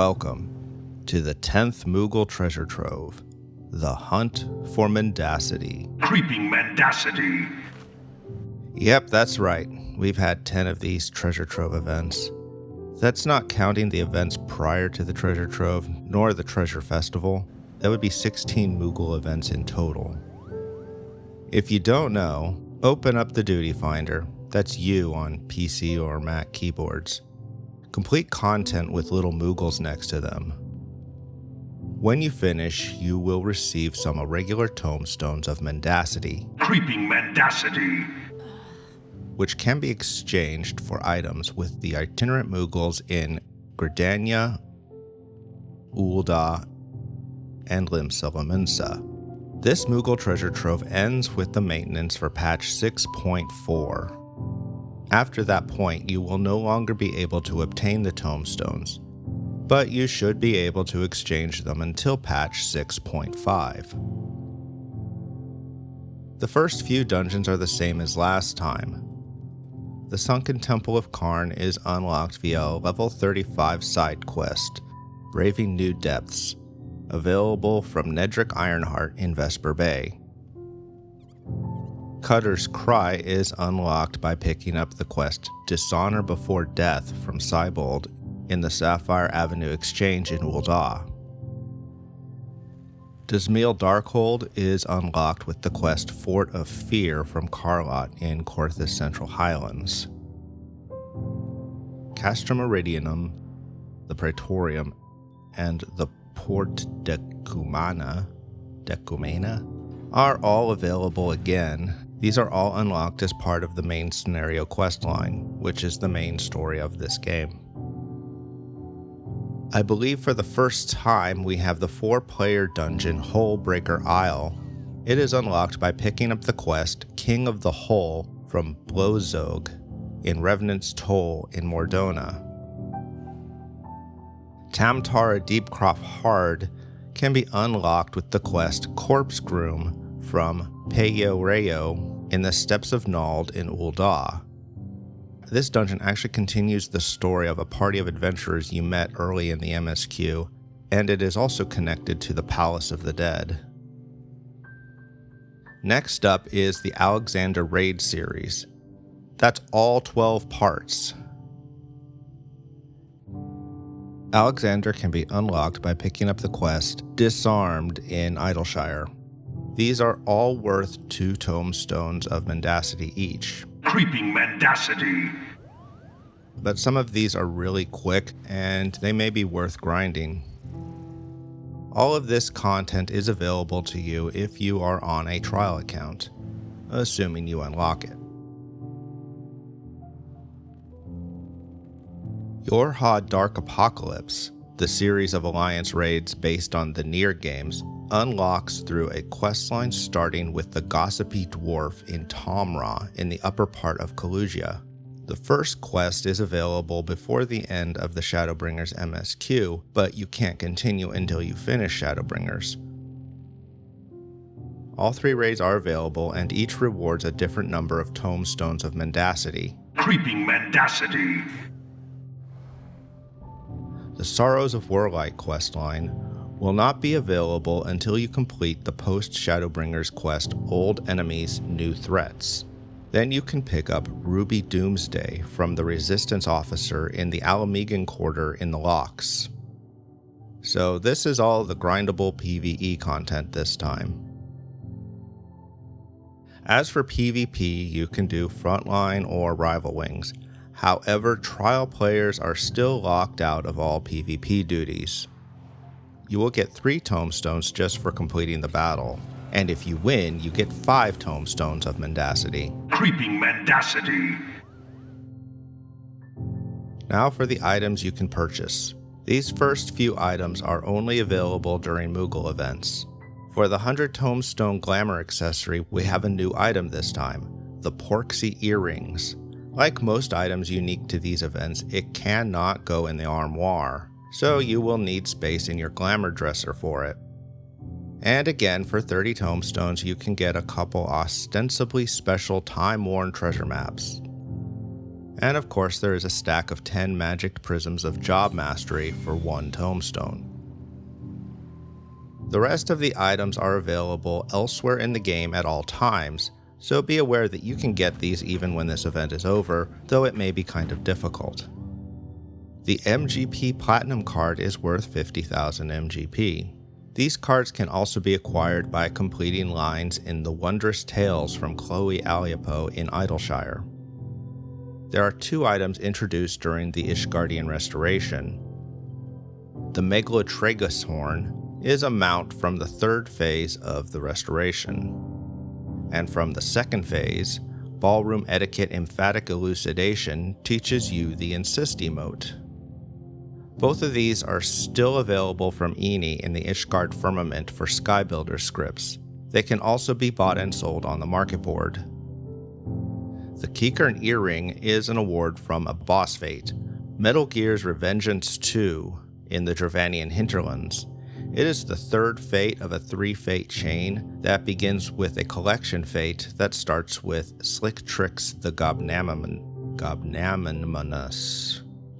Welcome to the 10th Moogle treasure trove, the hunt for Mendacity. Creeping Mendacity! Yep, that's right. We've had 10 of these treasure trove events. That's not counting the events prior to the treasure trove, nor the treasure festival. That would be 16 Moogle events in total. If you don't know, open up the Duty Finder. That's you on PC or Mac keyboards. Complete content with little Moogles next to them. When you finish, you will receive some irregular tomestones of Mendacity. Creeping Mendacity! Which can be exchanged for items with the itinerant Moogles in Gridania, Ul'dah, and Limsa. This Moogle treasure trove ends with the maintenance for patch 6.4. After that point, you will no longer be able to obtain the tomestones, but you should be able to exchange them until patch 6.5. The first few dungeons are the same as last time. The Sunken Temple of Karn is unlocked via a level 35 side quest, Braving New Depths, available from Nedrick Ironheart in Vesper Bay. Cutter's Cry is unlocked by picking up the quest Dishonor Before Death from Seibold in the Sapphire Avenue Exchange in Ul'dah. Dismeal Darkhold is unlocked with the quest Fort of Fear from Carlot in Korthus Central Highlands. Castrum Meridianum, the Praetorium, and the Port Decumana are all available again. These are all unlocked as part of the main scenario questline, which is the main story of this game. I believe for the first time we have the 4-player dungeon Hullbreaker Isle. It is unlocked by picking up the quest King of the Hull from Blozog in Revenant's Toll in Mordona. Tamtara Deepcroft Hard can be unlocked with the quest Corpse Groom from Peyoreo in the Steppes of Nald in Ul'dah. This dungeon actually continues the story of a party of adventurers you met early in the MSQ, and it is also connected to the Palace of the Dead. Next up is the Alexander Raid series. That's all 12 parts. Alexander can be unlocked by picking up the quest Disarmed in Idleshire. These are all worth 2 tomestones of Mendacity each. Creeping Mendacity! But some of these are really quick and they may be worth grinding. All of this content is available to you if you are on a trial account, assuming you unlock it. Yorha Dark Apocalypse, the series of Alliance raids based on the Nier games, unlocks through a questline starting with the Gossipy Dwarf in Tomra in the upper part of Kalugia. The first quest is available before the end of the Shadowbringers MSQ, but you can't continue until you finish Shadowbringers. All 3 raids are available and each rewards a different number of tomestones of Mendacity. Creeping Mendacity! The Sorrows of Warlight questline will not be available until you complete the post-Shadowbringers quest Old Enemies, New Threats. Then you can pick up Ruby Doomsday from the Resistance Officer in the Alamegan Quarter in the Locks. So this is all the Grindable PvE content this time. As for PvP, you can do Frontline or Rival Wings. However, trial players are still locked out of all PvP duties. You will get 3 tomestones just for completing the battle, and if you win, you get 5 tomestones of Mendacity. Creeping Mendacity! Now for the items you can purchase. These first few items are only available during Moogle events. For the 100 Tomestone Glamour accessory, we have a new item this time, the Porksy Earrings. Like most items unique to these events, it cannot go in the armoire, so you will need space in your glamour dresser for it. And again, for 30 tomestones, you can get a couple ostensibly special time-worn treasure maps. And of course there is a stack of 10 magic prisms of job mastery for 1 tombstone. The rest of the items are available elsewhere in the game at all times, so be aware that you can get these even when this event is over, though it may be kind of difficult. The MGP Platinum card is worth 50,000 MGP. These cards can also be acquired by completing lines in the Wondrous Tales from Chloe Aliapo in Idleshire. There are 2 items introduced during the Ishgardian restoration. The Megalotragus Horn is a mount from the 3rd phase of the restoration. And from the 2nd phase, Ballroom Etiquette Emphatic Elucidation teaches you the Insist emote. Both of these are still available from Eni in the Ishgard Firmament for Skybuilder scripts. They can also be bought and sold on the market board. The Kikern Earring is an award from a boss fate, Metal Gear's Revengeance 2 in the Dravanian Hinterlands. It is the 3rd fate of a 3-fate chain that begins with a collection fate that starts with Slick Tricks the Gobnamonous.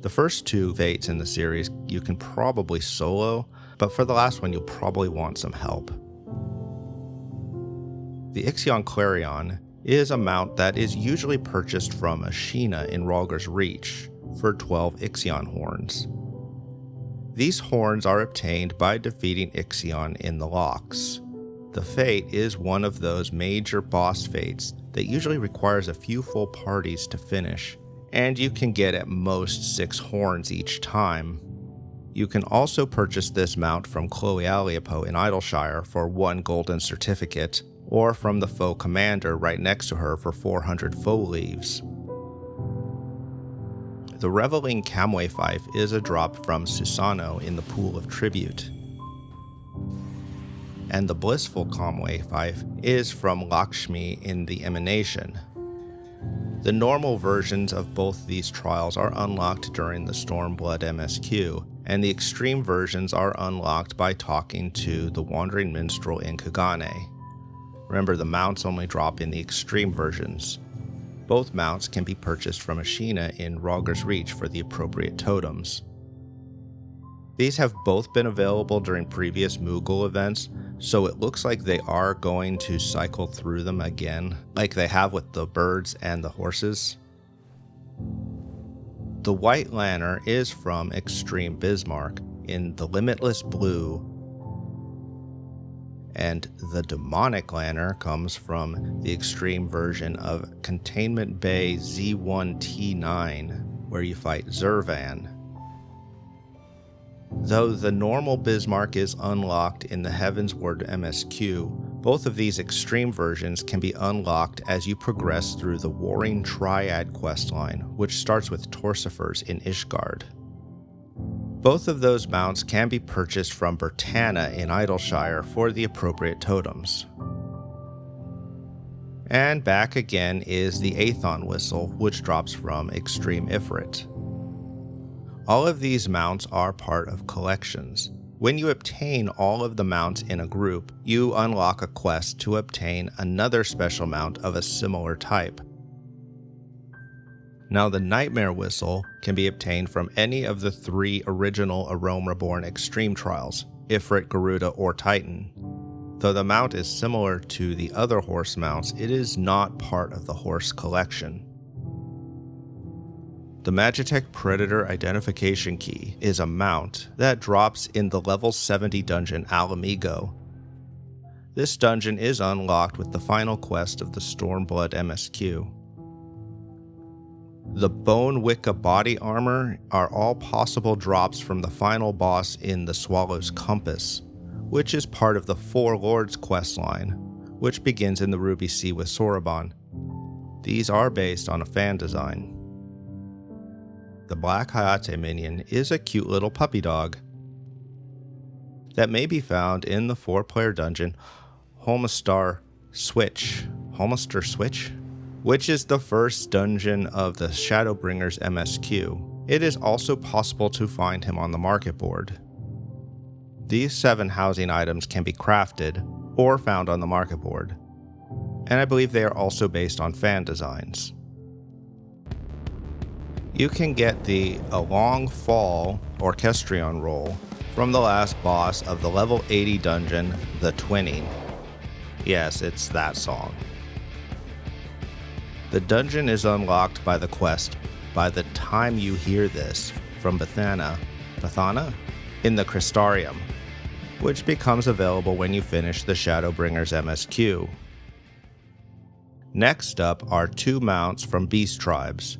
The first 2 fates in the series you can probably solo, but for the last one you'll probably want some help. The Ixion Clarion is a mount that is usually purchased from Ashina in Rhalgr's Reach for 12 Ixion horns. These horns are obtained by defeating Ixion in the locks. The fate is one of those major boss fates that usually requires a few full parties to finish, and you can get at most 6 horns each time. You can also purchase this mount from Chloe Aliapo in Idleshire for 1 golden certificate, or from the foe commander right next to her for 400 foe leaves. The Reveling Kamwe Fife is a drop from Susano in the Pool of Tribute. And the Blissful Kamwe Fife is from Lakshmi in the Emanation. The normal versions of both these trials are unlocked during the Stormblood MSQ, and the extreme versions are unlocked by talking to the Wandering Minstrel in Kagane. Remember, the mounts only drop in the extreme versions. Both mounts can be purchased from Ashina in Rhalgr's Reach for the appropriate totems. These have both been available during previous Moogle events, so it looks like they are going to cycle through them again, like they have with the birds and the horses. The White Lanner is from Extreme Bismarck in the Limitless Blue, and the Demonic Lanner comes from the extreme version of Containment Bay Z1T9, where you fight Zervan. Though the normal Bismarck is unlocked in the Heavensward MSQ, both of these extreme versions can be unlocked as you progress through the Warring Triad questline, which starts with Torsifers in Ishgard. Both of those mounts can be purchased from Bertana in Idleshire for the appropriate totems. And back again is the Aethon Whistle, which drops from Extreme Ifrit. All of these mounts are part of collections. When you obtain all of the mounts in a group, you unlock a quest to obtain another special mount of a similar type. Now, the Nightmare Whistle can be obtained from any of the 3 original A Realm Reborn Extreme Trials, Ifrit, Garuda, or Titan. Though the mount is similar to the other horse mounts, it is not part of the horse collection. The Magitech Predator Identification Key is a mount that drops in the level 70 dungeon Alamigo. This dungeon is unlocked with the final quest of the Stormblood MSQ. The Bone Wicca body armor are all possible drops from the final boss in the Swallow's Compass, which is part of the Four Lords questline, which begins in the Ruby Sea with Soroban. These are based on a fan design. The Black Hayate minion is a cute little puppy dog that may be found in the 4-player dungeon Holmaster Switch, which is the first dungeon of the Shadowbringers MSQ. It is also possible to find him on the market board. These 7 housing items can be crafted or found on the market board, and I believe they are also based on fan designs. You can get the A Long Fall Orchestrion roll from the last boss of the level 80 dungeon, The Twinning. Yes, it's that song. The dungeon is unlocked by the quest by the time you hear this from Bathana in the Crystarium, which becomes available when you finish the Shadowbringer's MSQ. Next up are 2 mounts from Beast Tribes.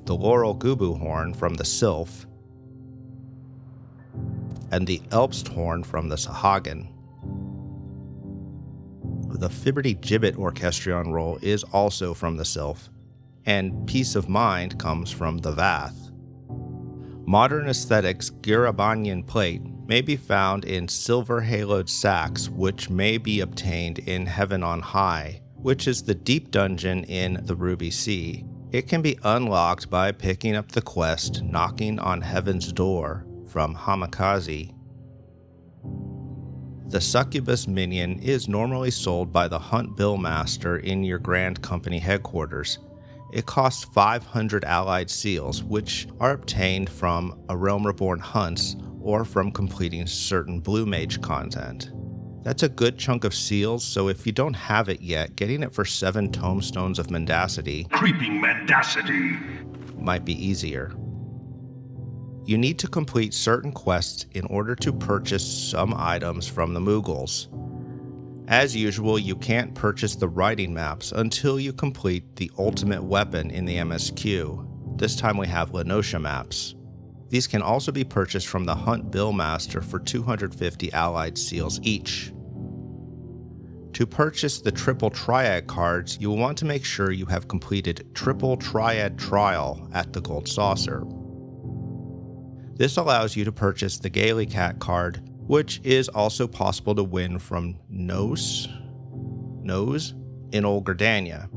The Laurel Gubu Horn from the Sylph, and the Elbst Horn from the Sahagin. The Fibberty Gibbet Orchestrion roll is also from the Sylph, and Peace of Mind comes from the Vath. Modern Aesthetics Girabanyan Plate may be found in silver haloed sacks, which may be obtained in Heaven on High, which is the deep dungeon in the Ruby Sea. It can be unlocked by picking up the quest Knocking on Heaven's Door from Hamikaze. The Succubus minion is normally sold by the Hunt Bill Master in your Grand Company headquarters. It costs 500 allied seals, which are obtained from A Realm Reborn hunts or from completing certain Blue Mage content. That's a good chunk of seals, so if you don't have it yet, getting it for 7 Tomestones of Mendacity, Creeping Mendacity, might be easier. You need to complete certain quests in order to purchase some items from the Moogles. As usual, you can't purchase the writing maps until you complete the ultimate weapon in the MSQ. This time we have Lenosha maps. These can also be purchased from the Hunt Bill Master for 250 allied seals each. To purchase the Triple Triad cards, you will want to make sure you have completed Triple Triad Trial at the Gold Saucer. This allows you to purchase the Gaily Cat card, which is also possible to win from Nose in Old Gridania.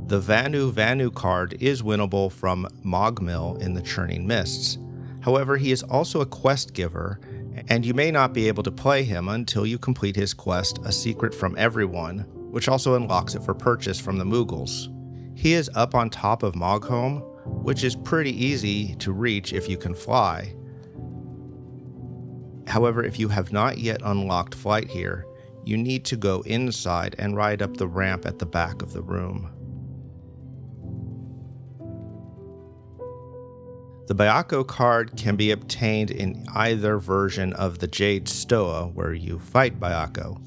The Vanu card is winnable from Mogmill in the Churning Mists. However, he is also a quest giver, and you may not be able to play him until you complete his quest A Secret from Everyone, which also unlocks it for purchase from the Moogles. He is up on top of Mogholm, which is pretty easy to reach if you can fly. However, if you have not yet unlocked flight here, you need to go inside and ride up the ramp at the back of the room. The Byakko card can be obtained in either version of the Jade Stoa, where you fight Byakko.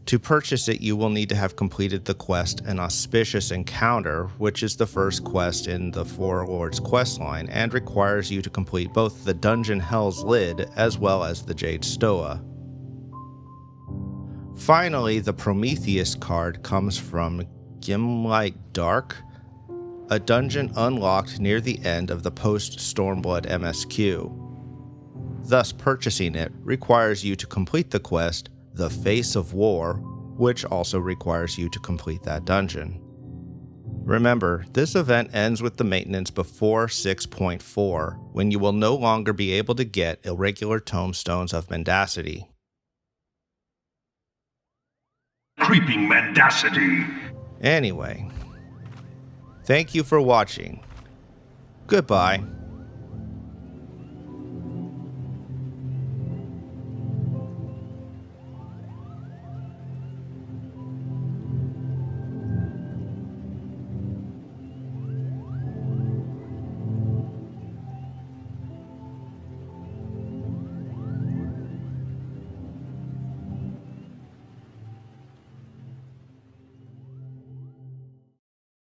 To purchase it, you will need to have completed the quest An Auspicious Encounter, which is the first quest in the Four Lords questline and requires you to complete both the Dungeon Hell's Lid as well as the Jade Stoa. Finally, the Prometheus card comes from Gimlight Dark, a dungeon unlocked near the end of the post-Stormblood MSQ. Thus, purchasing it requires you to complete the quest The Face of War, which also requires you to complete that dungeon. Remember, this event ends with the maintenance before 6.4, when you will no longer be able to get irregular tomestones of Mendacity. Creeping Mendacity. Anyway, thank you for watching. Goodbye.